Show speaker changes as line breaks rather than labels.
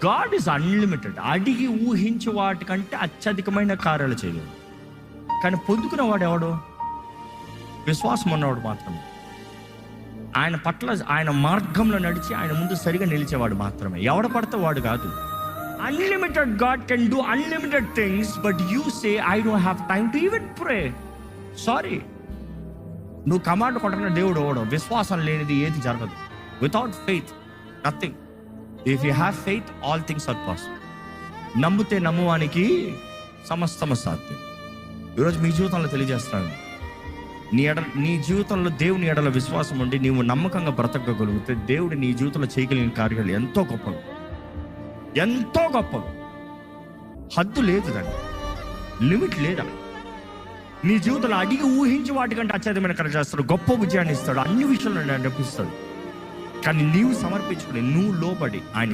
God is unlimited. అడిగి ఊహించే వాటికంటే అత్యధికమైన కార్యాలు చేయలేదు. కానీ పొందుకున్నవాడు ఎవడు? విశ్వాసం ఉన్నవాడు మాత్రమే. ఆయన పట్ల, ఆయన మార్గంలో నడిచి ఆయన ముందు సరిగా నిలిచేవాడు మాత్రమే. ఎవడ పడితే వాడు కాదు. Unlimited God can do unlimited things, but you say I don't have time to even pray. Sorry, నువ్వు కమాండ్ కొట్టిన దేవుడు ఓడవు. విశ్వాసం లేనిది ఏది జరగదు. Without faith nothing. If you have faith all things are possible. నమ్మితే నమ్మువానికి సమస్తము సాధ్యం. ఈరోజు మీ జీవితంలో తెలియజేస్తున్నాను, నీ జీవితంలో దేవుని ఎడల విశ్వాసం ఉండి నీవు నమ్మకంగా బ్రతకగలిగితే దేవుడు నీ జీవితంలో చేయగలిగిన కార్యాలు ఎంతో గొప్పలు, ఎంతో గొప్పలు. హద్దు లేదు, దాన్ని లిమిట్ లేదా. నీ జీవితంలో అడిగి ఊహించి వాటికంటే అత్యధికమైన కార్యాలు చేస్తాడు. గొప్ప విజయాన్ని ఇస్తాడు. అన్ని విషయాల్లో నడిపిస్తాడు. కానీ నీవు సమర్పించుకుని, నువ్వు లోబడి ఆయన